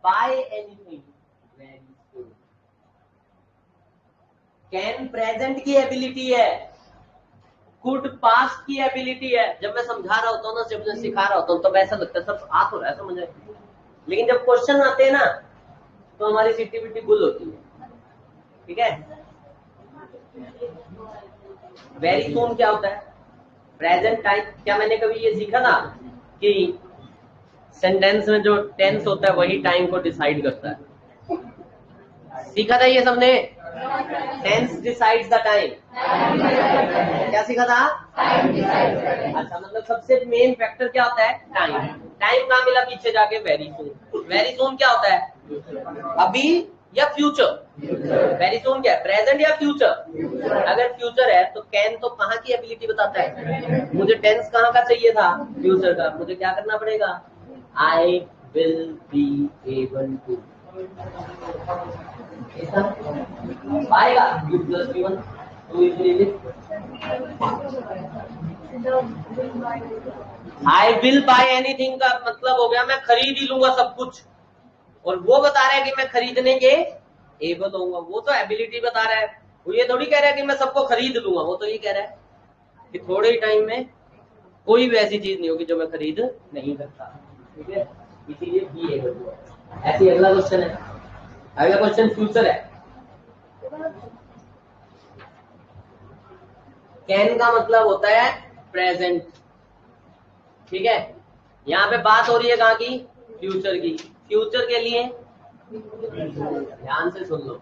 buy anything very soon. Can present की एबिलिटी है, कुड पास्ट की एबिलिटी है। जब मैं समझा रहा होता हूँ ना, जब मैं सिखा रहा होता हूँ, तब ऐसा लगता है सब आ तो रहा है समझ में, लेकिन जब क्वेश्चन आते हैं ना तो हमारी सिटी बिटी गुल होती है। ठीक है, वेरी सून क्या होता है? Present time. क्या मैंने कभी ये सीखा था कि सेंटेंस में जो टेंस होता है वही टाइम को डिसाइड करता है? सीखा था ये सबने? Tense decides the time. क्या सीखा था? अच्छा, मतलब सबसे मेन फैक्टर क्या होता है? टाइम। टाइम कहाँ मिला? पीछे जाके वेरी सून। वेरी सून क्या होता है? अभी या फ्यूचर? वेरी सून क्या है? प्रेजेंट या फ्यूचर? अगर फ्यूचर है तो कैन तो कहाँ की एबिलिटी बताता है? मुझे टेंस कहाँ का चाहिए था? फ्यूचर का। मुझे क्या करना पड़ेगा? I will be able to आएगा u plus v1 I will buy anything का मतलब हो गया मैं खरीद ही लूंगा सब कुछ, और वो बता रहा है कि मैं खरीदने के एबल होऊंगा। वो तो एबिलिटी बता रहा है, वो ये थोड़ी कह रहा है कि मैं सबको खरीद लूंगा। वो तो ये कह रहा है कि थोड़े ही टाइम में कोई भी ऐसी चीज नहीं होगी जो मैं खरीद नहीं सकता। ठीक है, इसीलिए बी एबल टू। ऐसी अगला क्वेश्चन है। अगला क्वेश्चन फ्यूचर है। कैन का मतलब होता है प्रेजेंट। ठीक है, यहाँ पे बात हो रही है कहाँ की? फ्यूचर की। फ्यूचर के लिए ध्यान से सुन लो,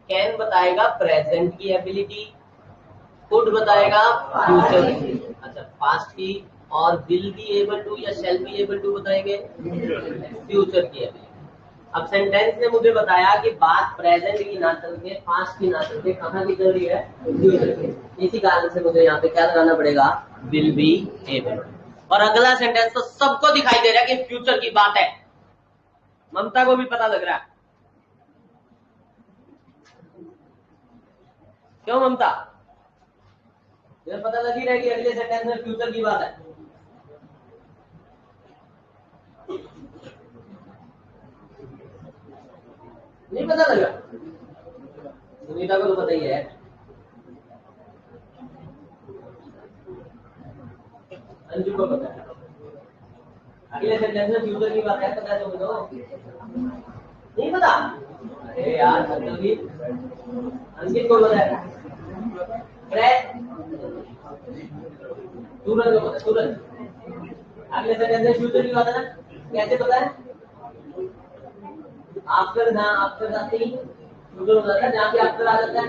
कैन बताएगा प्रेजेंट की एबिलिटी, कुड बताएगा फ्यूचर की, अच्छा पास्ट की, और विल बी एबल टू या शेल बी एबल टू बताएंगे फ्यूचर की एबिलिटी। अब सेंटेंस ने मुझे बताया कि बात प्रेजेंट की ना चल के पास्ट की ना चल के कहाँ की चल रही है? फ्यूचर की। इसी कारण से मुझे यहाँ पे क्या लगाना पड़ेगा? Will be able. और अगला सेंटेंस तो सबको दिखाई दे रहा है कि फ्यूचर की बात है, ममता को भी पता लग रहा है। क्यों ममता? तुम्हें पता लगी रहेगी अगले सेंटेंस में फ्यूचर की बात है। नहीं पता लगा? सुनीता को तो पता ही है। अंजू को पता है। अगले सेंटेंस में फ्यूचर की बात है, पता है तुम्हें? तो नहीं पता? अरे यार अंकित को पता है। सूरज को पता है। सूरज अगले सेंटेंस में फ्यूचर की बात है ना, कैसे पता है? आफ्टर ना, आफ्टर आते ही फ्यूचर हो जाता है। जहाँ पे आफ्टर आ जाता है,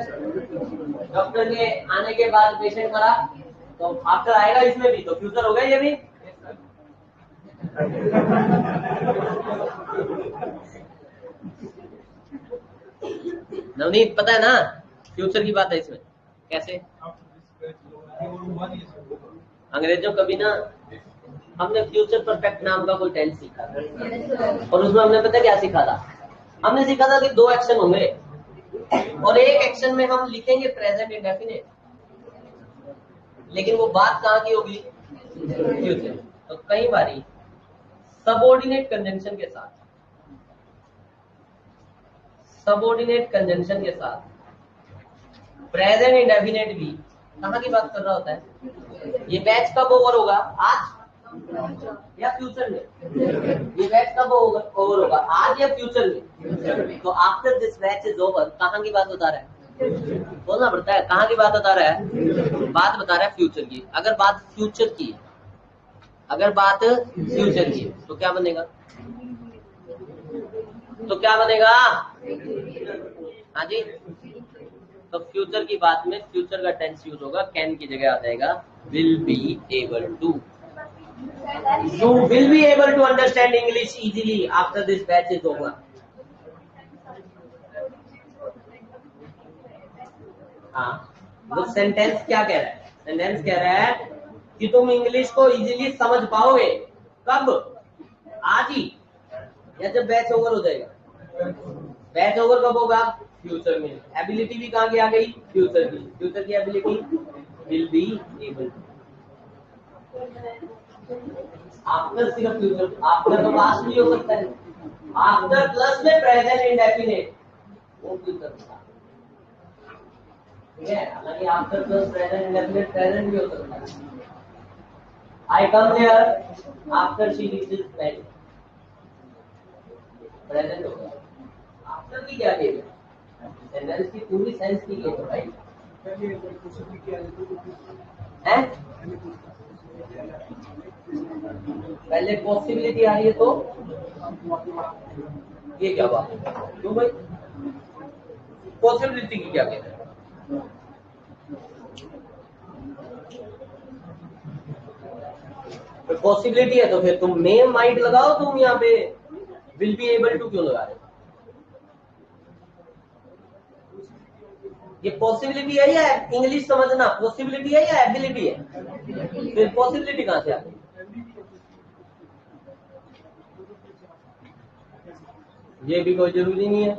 डॉक्टर के आने के बाद पेशेंट मरा तो आफ्टर आएगा इसमें भी, तो फ्यूचर हो गया ये भी। नवनीत पता है ना फ्यूचर की बात है इसमें कैसे? अंग्रेजों कभी ना, हमने फ्यूचर परफेक्ट नाम का कोई टेंस सीखा और उसमें हमने पता क्या सीखा था? हमने सीखा था कि दो एक्शन होंगे और एक एक्शन में हम लिखेंगे प्रेजेंट इंडेफिनिट, लेकिन वो बात कहाँ की होगी? फ्यूचर। तो कई बारी सबऑर्डिनेट कंजंक्शन के साथ, सबऑर्डिनेट कंजंक्शन के साथ प्रेजेंट इंडेफिनिट भी कहाँ की बात कर रहा होता है? ये बैच कब ओवर होगा? आज या फ्यूचर में? ये बैच कब ओवर होगा? आज या फ्यूचर में? तो after this batch is over कहाँ की बात बता रहा है? बोलना पड़ता है, कहाँ की बात बता रहा है? बात बता रहा है फ्यूचर की। अगर बात फ्यूचर की, अगर बात फ्यूचर की तो क्या बनेगा? तो क्या बनेगा? हाँ जी, तो फ्यूचर की बात में फ्यूचर का टेंस यूज होगा, कैन की जगह आ जाएगा will be able to. You will be able to understand English easily after this batch is over. हाँ, वो सेंटेंस क्या कह रहा है? सेंटेंस कह रहा है कि तुम इंग्लिश को इजीली समझ पाओगे कब? आज ही या जब बैच ओवर हो जाएगा? बैच ओवर कब होगा? फ्यूचर में। एबिलिटी भी कहाँ की आ गई? फ्यूचर की। फ्यूचर की ability will be able to. After सिर्फ फ्यूचर, आफ्टर तो पास्ट भी हो सकता है। आफ्टर प्लस में प्रेजेंट इंडेफिनिट, वो फ्यूचर था। ठीक है, हालांकि after plus present indefinite present भी हो सकता है। I come here after she reaches Paris, present होगा। आफ्टर की क्या है? सेंटेंस की पूरी सेंस की है भाई। हैं? पहले पॉसिबिलिटी आ रही है तो ये क्या बात है? क्यों भाई? पॉसिबिलिटी की क्या कहते हैं? पॉसिबिलिटी है तो फिर तुम मे माइट लगाओ, तुम यहाँ पे विल बी एबल टू क्यों लगा रहे हो? ये पॉसिबिलिटी है या इंग्लिश समझना? पॉसिबिलिटी है या एबिलिटी है? फिर पॉसिबिलिटी कहां से आ गई? ये भी कोई जरूरी नहीं है,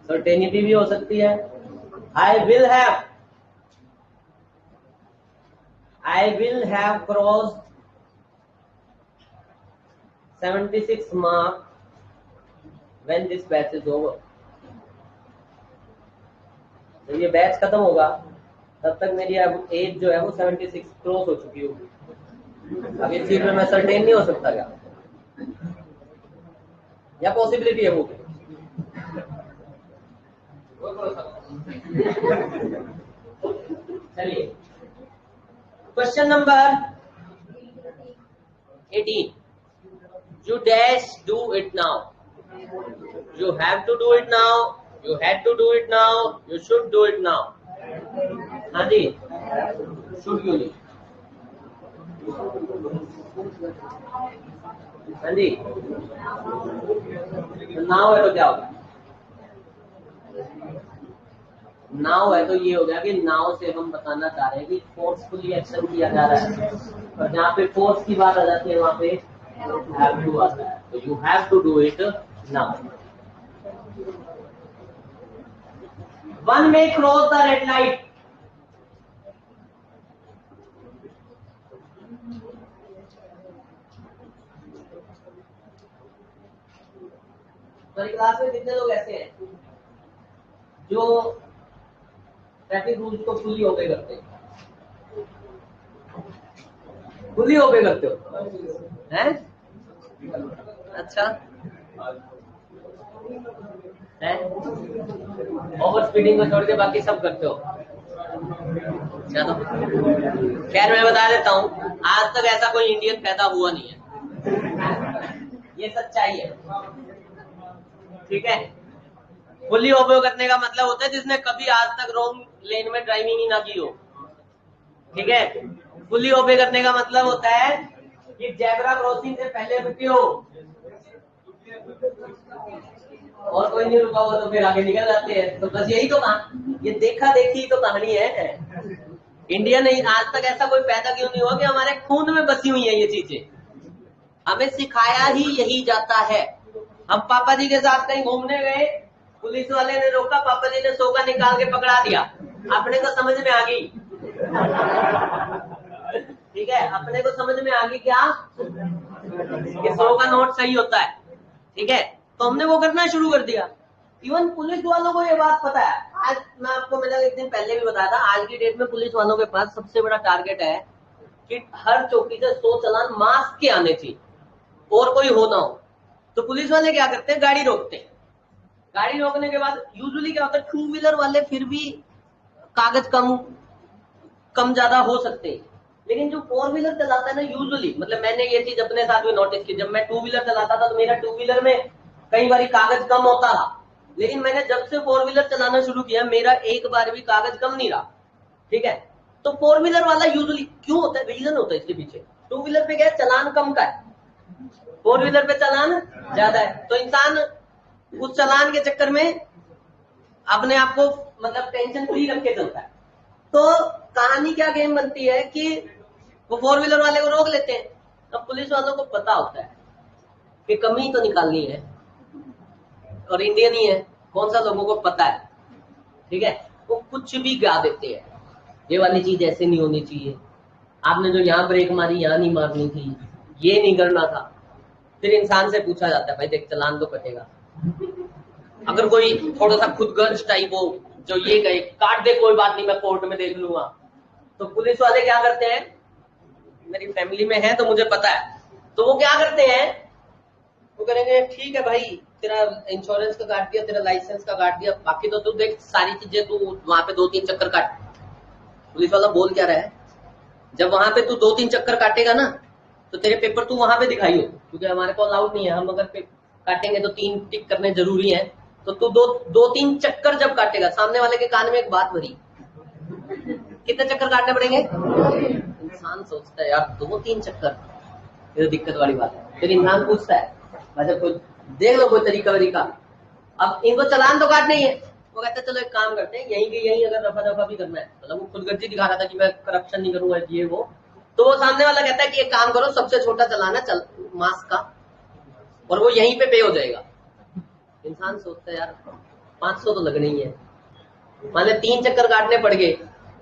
सर्टेनिटी भी हो सकती है। I will have crossed 76 mark when this batch is over. जब ये बैच खत्म होगा तब तक मेरी अब एज जो है वो 76 क्रॉस हो चुकी होगी। अब इस चीज में मैं सर्टेन नहीं हो सकता क्या? या पॉसिबिलिटी है वो? चलिए, question number 18. You dash do it now. You have to do it now. You had to do it now. You should do it now. हाँ जी, should क्यों नहीं? हाँ जी, नाउ है तो क्या होगा? नाउ है तो ये हो गया कि नाउ से हम बताना चाह रहे हैं कि फोर्सफुली एक्शन किया जा रहा है, और जहाँ पे फोर्स की बात आ जाती है वहां पे हैव टू आता है। तो you have to do it now. One may cross the red light. हमारी क्लास में कितने लोग ऐसे हैं जो ट्रैफिक रूल्स को फुली ओबे करते हैं? फुली ओबे करते हो हैं? अच्छा है, ओवर स्पीडिंग को छोड़ के बाकी सब करते हो। चलो खैर मैं बता देता हूँ, आज तक ऐसा कोई इंडियन पैदा हुआ नहीं है, ये सच्चाई है। ठीक है, फुली ओबे करने का मतलब होता है जिसने कभी आज तक रॉन्ग लेन में ड्राइविंग ही ना की हो। ठीक है, फुली ओबे करने का मतलब होता है कि जेब्रा क्रॉसिंग से पहले रुके हो और कोई नहीं रुका हुआ तो फिर आगे निकल जाते हैं। तो बस यही तो ये देखा देखी तो कहानी है। इंडिया नहीं, आज तक ऐसा कोई पैदा क्यों नहीं हुआ कि हमारे खून में बसी हुई है ये चीजें, हमें सिखाया ही यही जाता है। हम पापा जी के साथ कहीं घूमने गए, पुलिस वाले ने रोका, पापा जी ने 100 का निकाल के पकड़ा दिया, अपने को समझ में आ गई। ठीक है, अपने को समझ में आ गई क्या कि 100 का नोट सही होता है। ठीक है, तो हमने वो करना शुरू कर दिया। इवन पुलिस वालों को ये बात पता है। आज मैं आपको मैंने एक दिन पहले भी बताया था, आज की डेट में पुलिस वालों के पास सबसे बड़ा टारगेट है कि हर चौकी से 100 चालान मास्क के आने चाहिए और कोई हो ना हो। तो पुलिस वाले क्या करते हैं, गाड़ी रोकते हैं। गाड़ी रोकने के बाद यूजुअली क्या होता है, 2 व्हीलर वाले फिर भी कागज कम ज्यादा हो सकते हैं, लेकिन जो 4 व्हीलर चलाता है ना यूजुअली, मतलब मैंने ये चीज अपने साथ भी नोटिस की, जब मैं 2 व्हीलर चलाता था तो मेरा 2 व्हीलर में कई बार कागज कम होता था, लेकिन मैंने जब से 4 व्हीलर चलाना शुरू किया मेरा एक बार भी कागज कम नहीं रहा। ठीक है, तो 4 व्हीलर वाला यूजुअली क्यों होता है, रीजन होता है इसके पीछे। 2 व्हीलर पे क्या है, चलान कम का है, 4 व्हीलर पे चलान ज्यादा है, तो इंसान उस चलान के चक्कर में अपने आप को मतलब टेंशन फ्री रख के चलता है। तो कहानी क्या गेम बनती है कि वो 4 व्हीलर वाले को रोक लेते हैं। तो पुलिस वालों को पता होता है कि कमी तो निकालनी है, और इंडियन ही है, कौन सा लोगों को पता है। ठीक है, वो कुछ भी गा देते हैं, ये वाली चीज ऐसे नहीं होनी चाहिए, आपने जो यहाँ ब्रेक मारी यहाँ नहीं मारनी थी, ये नहीं करना था। फिर इंसान से पूछा जाता है, भाई देख चलान तो कटेगा। अगर कोई थोड़ा सा खुदगर्ज टाइप हो, जो ये कहे काट दे कोई बात नहीं मैं कोर्ट में देख लूंगा, तो पुलिस वाले क्या करते हैं, मेरी फैमिली में है तो मुझे पता है, तो वो क्या करते हैं, वो करेंगे ठीक है भाई तेरा इंश्योरेंस का काट दिया, तेरा लाइसेंस का काट दिया, बाकी तो तू देख सारी चीजें तू वहां पे 2-3 चक्कर काट। पुलिस वाला बोल क्या रहा है, जब वहां पे तू 2-3 चक्कर काटेगा ना तो तेरे पेपर तू वहां पे दिखाई हो, क्योंकि हमारे को अलाउड नहीं है, हम अगर काटेंगे तो 3 टिक करने जरूरी है। तो तू 2-3 चक्कर जब काटेगा, सामने वाले के कान में एक बात भरी, कितने चक्कर काटने पड़ेंगे। इंसान सोचता है यार 2-3 चक्कर, ये तो दिक्कत वाली बात है। फिर इंसान पूछता है अच्छा कोई देख लो कोई तरीका। अब इनको चलान तो काटना ही है, वो कहते चलो एक काम करते हैं, यहीं के यहीं अगर रफा दफा भी करना है, मतलब वो खुदगर्जी दिखा रहा था कि मैं करप्शन नहीं करूंगा ये वो, तो वो सामने वाला कहता है कि एक काम करो सबसे छोटा चलाना चल मास्क का, और वो यहीं पे हो जाएगा। इंसान सोचता है यार 500 तो लगने ही है, मान ले 3 चक्कर काटने पड़ गए,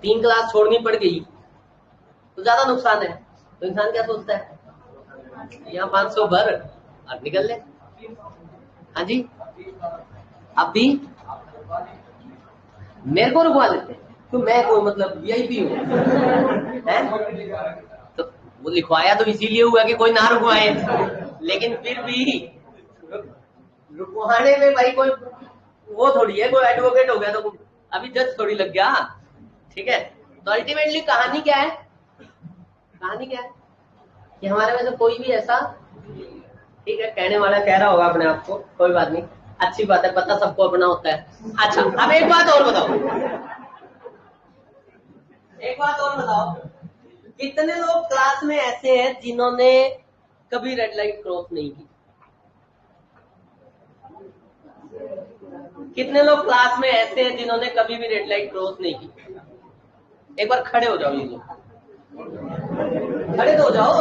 3 क्लास छोड़नी पड़ गई तो ज्यादा नुकसान है। तो इंसान क्या सोचता है, यहाँ 500 भर और निकल ले। हाँ जी, अब भी मेरे को रुकवा लेते तो मैं कोई मतलब वीआईपी हूँ, तो वो लिखवाया तो इसीलिए हुआ कि कोई ना रुकवाए, लेकिन फिर भी रुकवाने में भाई कोई वो थोड़ी है, कोई एडवोकेट हो गया तो अभी जज थोड़ी लग गया। ठीक है, तो अल्टीमेटली कहानी क्या है, कहानी क्या है कि हमारे में से कोई भी ऐसा, ठीक है कहने वाला कह रहा होगा अपने आप को, कोई बात नहीं, अच्छी बात है, पता सबको अपना होता है। अच्छा अब एक बात और बताओ, कितने लोग क्लास में ऐसे हैं जिन्होंने कभी रेड लाइट क्रॉस नहीं की। कितने लोग क्लास में ऐसे हैं जिन्होंने कभी भी रेड लाइट क्रॉस नहीं की। एक बार खड़े हो जाओ, ये लोग खड़े तो हो जाओ,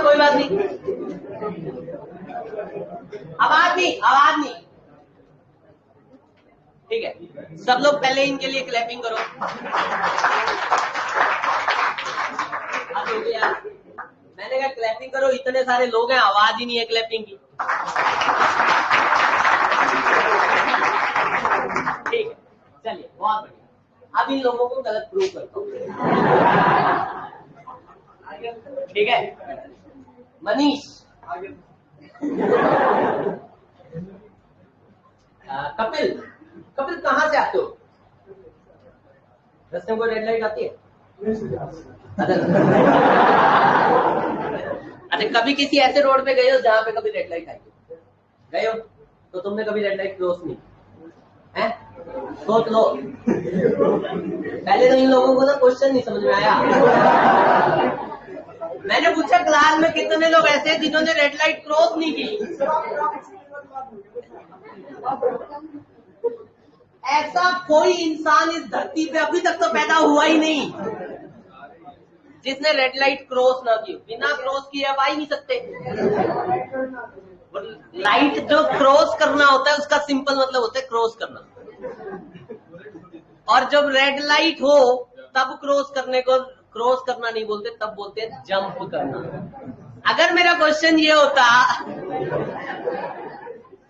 कोई बात नहीं, आवाज नहीं। ठीक है, सब लोग पहले इनके लिए क्लैपिंग करो। अब हो गया, मैंने कहा क्लैपिंग करो, इतने सारे लोग हैं, आवाज ही नहीं है क्लैपिंग की। ठीक है, चलिए बहुत बढ़िया। अब इन लोगों को गलत प्रूव करता हूं। ठीक है, मनीष, कपिल, कपिल कहाँ से आते हो? रास्ते में कोई रेड लाइट आती है? अच्छा, कभी किसी ऐसे रोड पे गए हो जहां पे कभी रेड लाइट आई? गए हो तो तुमने कभी रेड लाइट क्रॉस नहीं है? सोच लो। पहले तो इन लोगों को ना क्वेश्चन नहीं समझ में आया। मैंने पूछा क्लास में कितने लोग ऐसे हैं जिन्होंने रेड लाइट क्रॉस नहीं की? ऐसा कोई इंसान इस धरती पे अभी तक तो पैदा हुआ ही नहीं जिसने रेड लाइट क्रॉस ना की। बिना क्रॉस किए आप आ ही नहीं सकते। लाइट जो क्रॉस करना होता है उसका सिंपल मतलब होता है क्रॉस करना, और जब रेड लाइट हो तब क्रॉस करने को क्रॉस करना नहीं बोलते, तब बोलते हैं जंप करना। अगर मेरा क्वेश्चन ये होता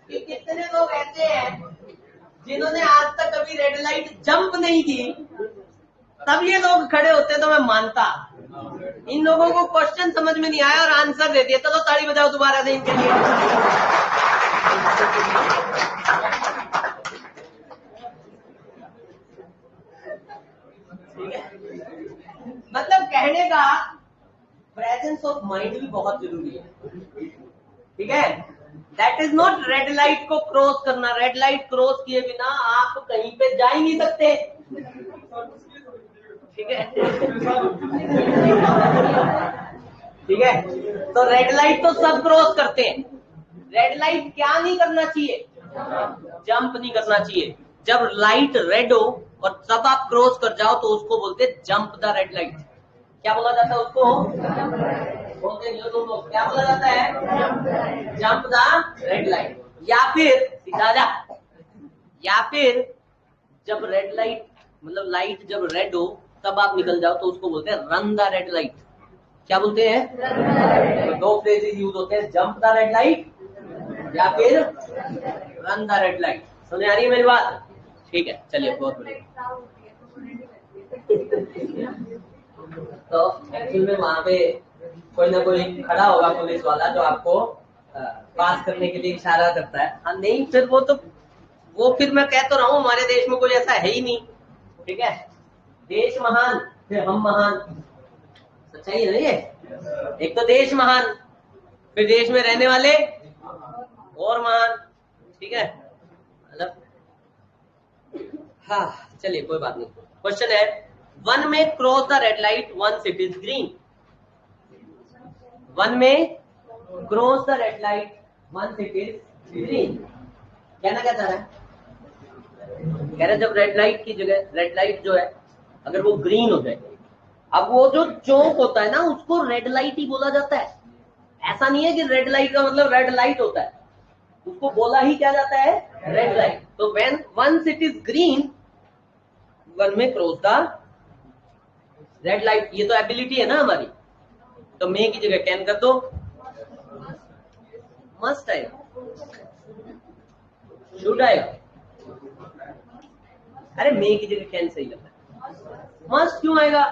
कि कितने लोग ऐसे हैं जिन्होंने आज तक कभी रेड लाइट जंप नहीं की, तब ये लोग खड़े होते तो मैं मानता। इन लोगों को क्वेश्चन समझ में नहीं आया और आंसर दे दिया। चलो ताली बजाओ दोबारा से इनके लिए। ठीक है, मतलब कहने का प्रेजेंस ऑफ माइंड भी बहुत जरूरी है। ठीक है, that is not red light को क्रॉस करना। रेड लाइट क्रॉस किए बिना आप कहीं पे जा ही नहीं सकते। ठीक है, ठीक है, तो रेड लाइट तो सब क्रॉस करते हैं। रेड लाइट क्या नहीं करना चाहिए? जंप नहीं करना चाहिए। जब लाइट रेड हो और तब आप क्रॉस कर जाओ तो उसको बोलते हैं जंप द रेड लाइट। क्या बोला जाता है उसको? बोलते नहीं हो तुम लोग, क्या बोला जाता है? Jump the red light. या फिर सीधा जा, या फिर जब रेड लाइट मतलब लाइट जब रेड हो तब आप निकल जाओ तो उसको बोलते हैं रन द रेड लाइट। क्या बोलते हैं? तो दो फ्रेजेस यूज होते हैं, जंप द रेड लाइट या फिर रन द रेड लाइट। समझ आ रही है मेरी बात? ठीक है, चलिए बहुत बढ़िया। तो एक्चुअल में वहां पे कोई ना कोई खड़ा होगा पुलिस वाला जो आपको पास करने के लिए इशारा करता है। हाँ नहीं, फिर वो फिर मैं कह तो रहा हूँ हमारे देश में कोई ऐसा है ही नहीं। ठीक है, देश महान फिर हम महान, सच्चाई है ना ये। एक तो देश महान, फिर देश में रहने वाले और महान। ठीक है, मतलब हाँ चलिए कोई बात नहीं। क्वेश्चन है, one may cross the red light once it is green. One may cross the red light once it is green. कहना क्या चाह रहा है? कह रहे जब रेड लाइट की जगह रेड लाइट जो है अगर वो ग्रीन हो जाए, अब वो जो चौक होता है ना उसको रेड लाइट ही बोला जाता है। ऐसा नहीं है कि रेड लाइट का मतलब रेड लाइट होता है, उसको बोला ही क्या जाता है? Red light. तो when once it is green, one may cross the red light. ये तो एबिलिटी है ना हमारी, तो मे की जगह कैन कर दो, मस्ट आएगा, शुड आएगा। अरे मे की जगह कैन सही लगता है, मस्ट क्यों आएगा?